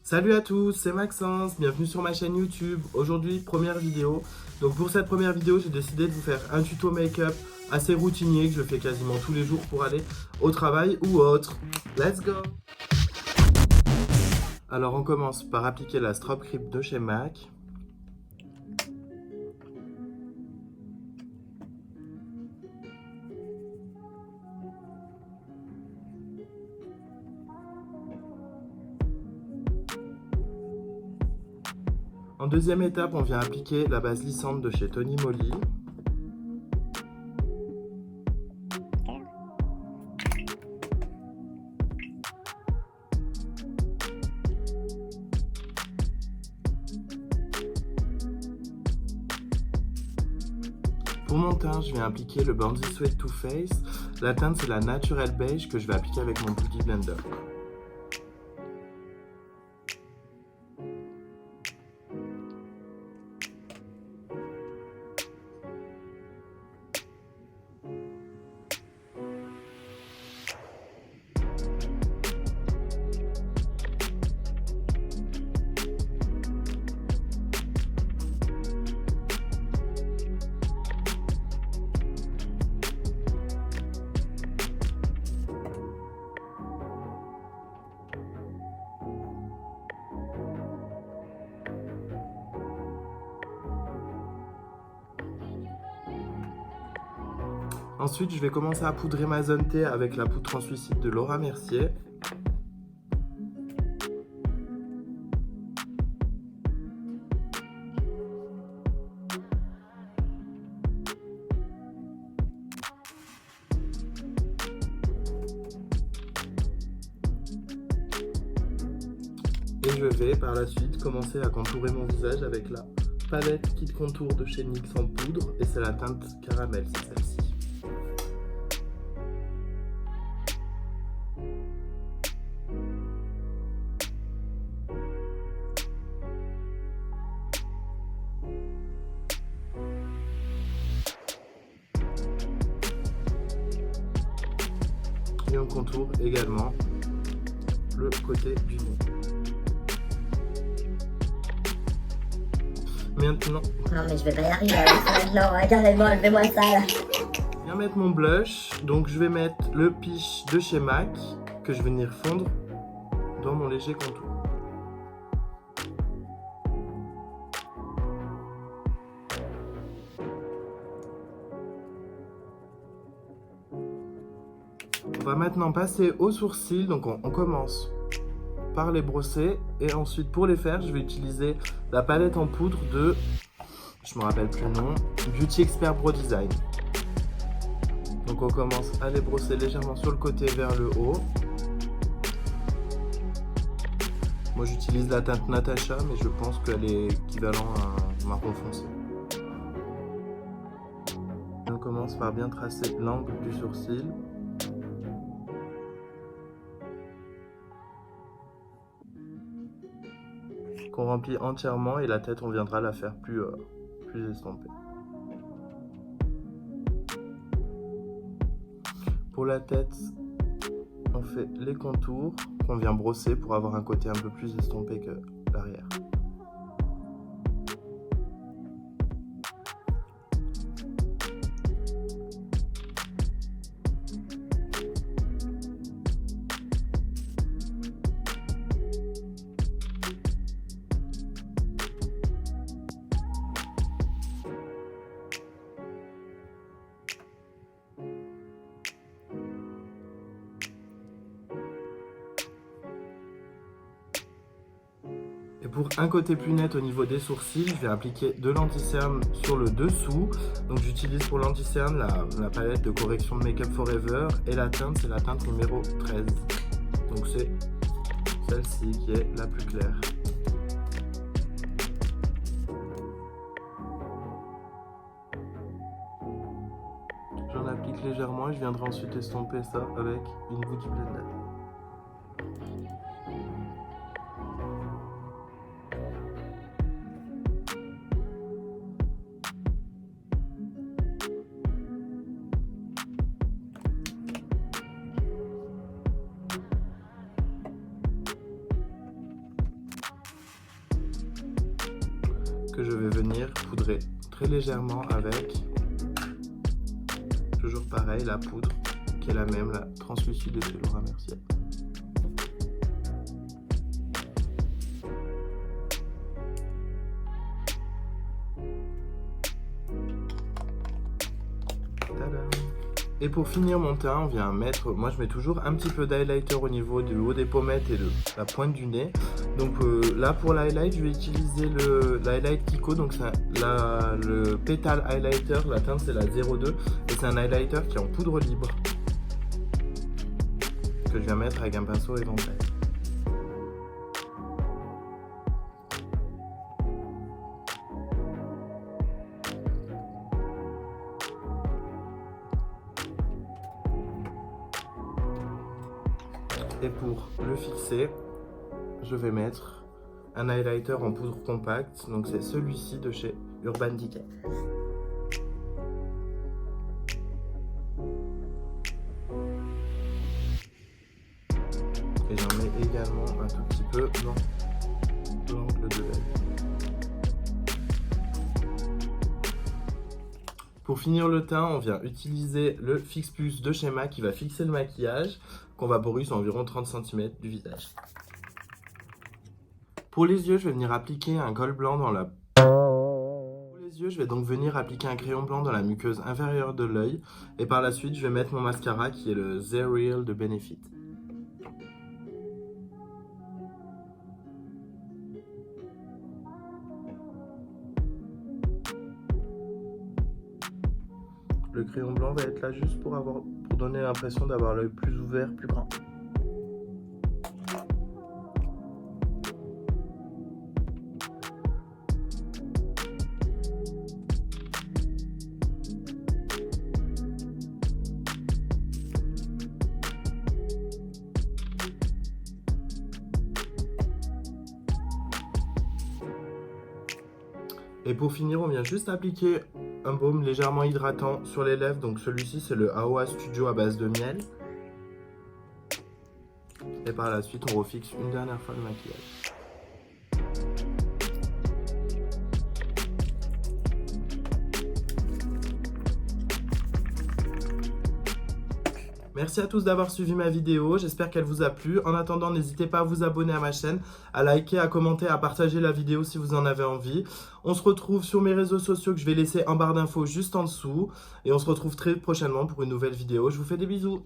Salut à tous, c'est Maxence, bienvenue sur ma chaîne YouTube. Aujourd'hui, première vidéo. Donc pour cette première vidéo, j'ai décidé de vous faire un tuto make-up assez routinier que je fais quasiment tous les jours pour aller au travail ou autre. Let's go! Alors on commence par appliquer la Strobe Cream de chez MAC. En deuxième étape, on vient appliquer la base lissante de chez Tony Moly. Pour mon teint, je viens appliquer le Bouncy Sweat Too Faced. La teinte, c'est la Natural Beige que je vais appliquer avec mon Beauty Blender. Ensuite, je vais commencer à poudrer ma zone T avec la poudre translucide de Laura Mercier. Et je vais par la suite commencer à contourer mon visage avec la palette Kit Contour de chez NYX en poudre. Et c'est la teinte caramel, c'est celle-ci. Et on contourne également le côté du nez. Maintenant, Non mais je vais pas y arriver avec ça maintenant, hein, carrément, enlevez-moi ça là. je viens mettre mon blush. Donc je vais mettre le Peach de chez MAC que je vais venir fondre dans mon léger contour. On va maintenant passer aux sourcils. Donc on commence par les brosser et ensuite pour les faire, je vais utiliser la palette en poudre de, je me rappelle plus le nom, Beauty Expert Brow Design. Donc on commence à les brosser légèrement sur le côté vers le haut. Moi j'utilise la teinte Natasha, mais je pense qu'elle est équivalente à un marron foncé. Et on commence par bien tracer l'angle du sourcil. Qu'on remplit entièrement et la tête on viendra la faire plus estompée. Pour la tête, on fait les contours qu'on vient brosser pour avoir un côté un peu plus estompé que l'arrière. Et pour un côté plus net au niveau des sourcils, je vais appliquer de l'anti-cerne sur le dessous. Donc j'utilise pour l'anti-cerne la palette de correction de Make Up Forever et la teinte, c'est la teinte numéro 13. Donc c'est celle-ci qui est la plus claire. J'en applique légèrement et je viendrai ensuite estomper ça avec une Beauty Blender. que je vais venir poudrer très légèrement avec, toujours pareil, la poudre qui est la même, la translucide de chez Laura Mercier. Et pour finir mon teint, on vient mettre, moi je mets toujours un petit peu d'highlighter au niveau du haut des pommettes et de la pointe du nez. Donc là pour l'highlight, je vais utiliser l'highlight Kiko, donc c'est le Petal Highlighter, la teinte c'est la 02 et c'est un highlighter qui est en poudre libre que je viens mettre avec un pinceau éventuel. Et pour le fixer, je vais mettre un highlighter en poudre compacte, donc c'est celui-ci de chez Urban Decay. Et j'en mets également un tout petit peu dans l'angle de l'œil. Pour finir le teint, on vient utiliser le Fix Plus de chez MAC qui va fixer le maquillage qu'on vaporise à environ 30 cm du visage. Pour les yeux, je vais venir appliquer un gold blanc dans la... Pour les yeux, je vais donc venir appliquer un crayon blanc dans la muqueuse inférieure de l'œil. Et par la suite, je vais mettre mon mascara qui est le The Real de Benefit. Le crayon blanc va être là juste pour donner l'impression d'avoir l'œil plus ouvert, plus grand. Et pour finir, on vient juste appliquer un baume légèrement hydratant sur les lèvres. Donc celui-ci, c'est le AOA Studio à base de miel. Et par la suite, on refixe une dernière fois le maquillage. Merci à tous d'avoir suivi ma vidéo, j'espère qu'elle vous a plu. En attendant, n'hésitez pas à vous abonner à ma chaîne, à liker, à commenter, à partager la vidéo si vous en avez envie. On se retrouve sur mes réseaux sociaux que je vais laisser en barre d'infos juste en dessous. Et on se retrouve très prochainement pour une nouvelle vidéo. Je vous fais des bisous.